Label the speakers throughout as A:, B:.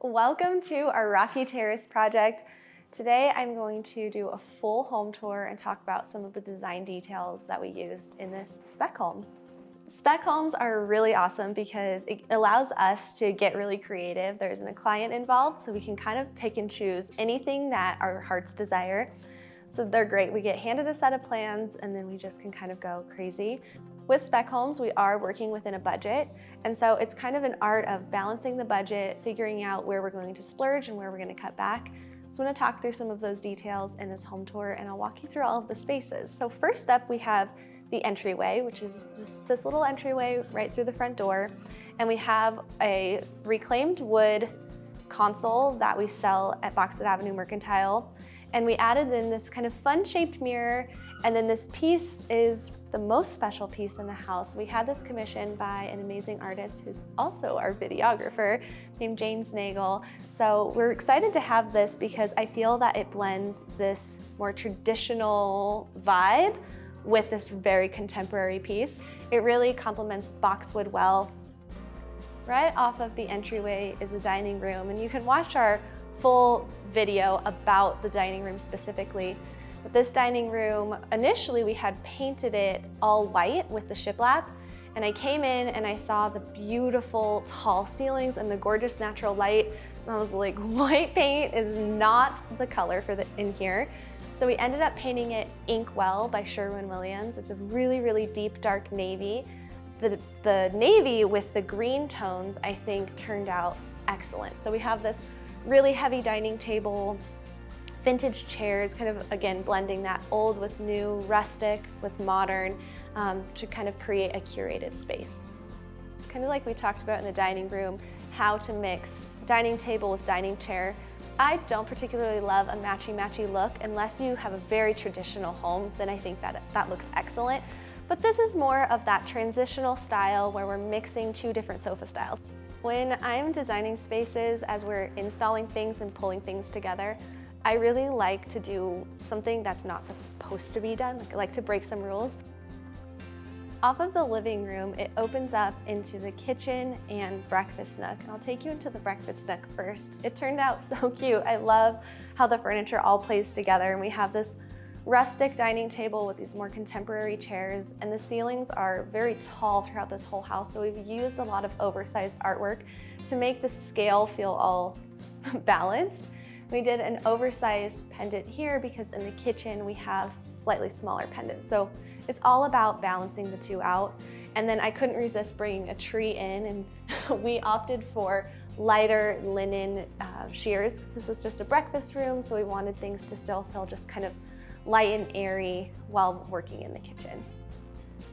A: Welcome to our Rocky Terrace project. Today I'm going to do a full home tour and talk about some of the design details that we used in this spec home. Spec homes are really awesome because it allows us to get really creative. There isn't a client involved, so we can kind of pick and choose anything that our hearts desire. So they're great. We get handed a set of plans and then we just can kind of go crazy. With spec homes, we are working within a budget, and so it's kind of an art of balancing the budget, figuring out where we're going to splurge and where we're going to cut back. So I'm going to talk through some of those details in this home tour, and I'll walk you through all of the spaces. So first up, we have the entryway, which is just this little entryway right through the front door, and we have a reclaimed wood console that we sell at Boxwood Avenue Mercantile, and we added in this kind of fun-shaped mirror. And then this piece is the most special piece in the house. We had this commissioned by an amazing artist who's also our videographer named James Nagel. So we're excited to have this because I feel that it blends this more traditional vibe with this very contemporary piece. It really complements boxwood well. Right off of the entryway is the dining room, and you can watch our full video about the dining room specifically. But this dining room, initially we had painted it all white with the shiplap, and I came in and I saw the beautiful tall ceilings and the gorgeous natural light, and I was like, white paint is not the color for in here. So we ended up painting it Inkwell by Sherwin-Williams. It's a really, really deep dark navy. The navy with the green tones, I think, turned out excellent. So we have this really heavy dining table, vintage chairs, kind of, again, blending that old with new, rustic with modern, to kind of create a curated space. Kind of like we talked about in the dining room, how to mix dining table with dining chair. I don't particularly love a matchy-matchy look unless you have a very traditional home, then I think that looks excellent. But this is more of that transitional style where we're mixing two different sofa styles. When I'm designing spaces as we're installing things and pulling things together, I really like to do something that's not supposed to be done. I like to break some rules. Off of the living room, it opens up into the kitchen and breakfast nook. And I'll take you into the breakfast nook first. It turned out so cute. I love how the furniture all plays together, and we have this rustic dining table with these more contemporary chairs, and the ceilings are very tall throughout this whole house. So we've used a lot of oversized artwork to make the scale feel all balanced. We did an oversized pendant here because in the kitchen we have slightly smaller pendants. So it's all about balancing the two out. And then I couldn't resist bringing a tree in, and we opted for lighter linen shears. This was just a breakfast room, so we wanted things to still feel just kind of light and airy while working in the kitchen.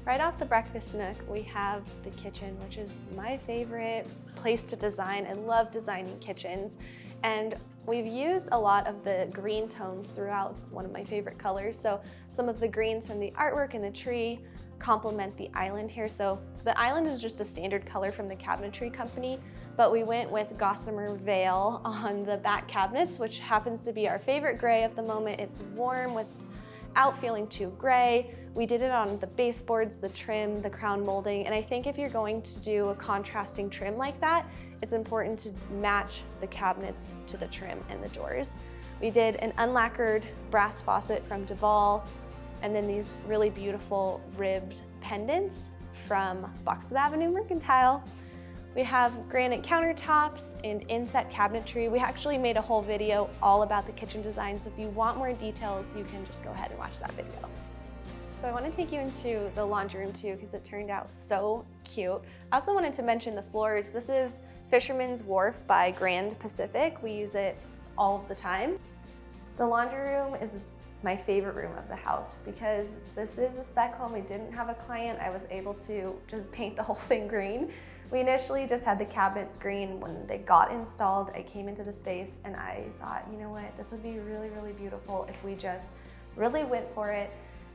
A: Right off the breakfast nook, we have the kitchen, which is my favorite place to design. I love designing kitchens. And we've used a lot of the green tones throughout. It's one of my favorite colors. So some of the greens from the artwork and the tree complement the island here. So the island is just a standard color from the cabinetry company, but we went with gossamer veil on the back cabinets, which happens to be our favorite gray at the moment. It's warm without feeling too gray. We did it on the baseboards, the trim, the crown molding, and I think if you're going to do a contrasting trim like that, it's important to match the cabinets to the trim and the doors. We did an unlacquered brass faucet from Duval, and then these really beautiful ribbed pendants from Boxwood Avenue Mercantile. We have granite countertops and inset cabinetry. We actually made a whole video all about the kitchen design, so if you want more details, you can just go ahead and watch that video. So I want to take you into the laundry room too, because it turned out so cute. I also wanted to mention the floors. This is Fisherman's Wharf by Grand Pacific. We use it all the time. The laundry room is my favorite room of the house because this is a spec home. We didn't have a client. I was able to just paint the whole thing green. We initially just had the cabinets green. When they got installed, I came into the space and I thought, you know what, this would be really, really beautiful if we just really went for it.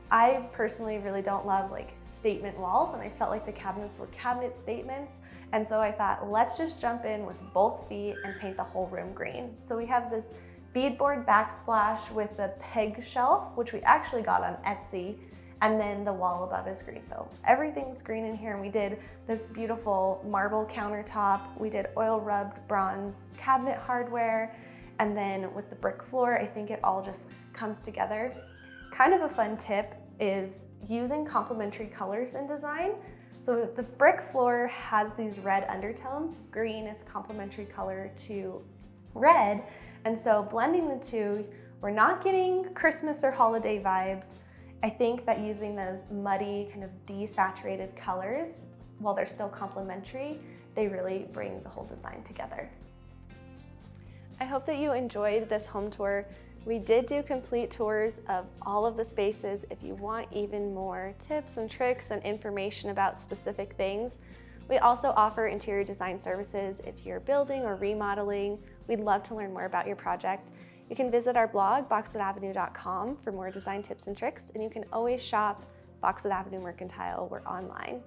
A: I personally really don't love like statement walls, and I felt like the cabinets were cabinet statements. And so I thought, let's just jump in with both feet and paint the whole room green. So we have this beadboard backsplash with a peg shelf, which we actually got on Etsy. and then the wall above is green. So everything's green in here, and we did this beautiful marble countertop. We did oil rubbed bronze cabinet hardware, and then with the brick floor, I think it all just comes together. Kind of a fun tip is using complementary colors in design. So the brick floor has these red undertones. Green is complementary color to red, and so blending the two, we're not getting Christmas or holiday vibes. I think that using those muddy, kind of desaturated colors, while they're still complementary, they really bring the whole design together. I hope that you enjoyed this home tour. We did do complete tours of all of the spaces. If you want even more tips and tricks and information about specific things, we also offer interior design services if you're building or remodeling. We'd love to learn more about your project. You can visit our blog, boxwoodAvenue.com, for more design tips and tricks, and you can always shop Boxwood Avenue Mercantile. We're online.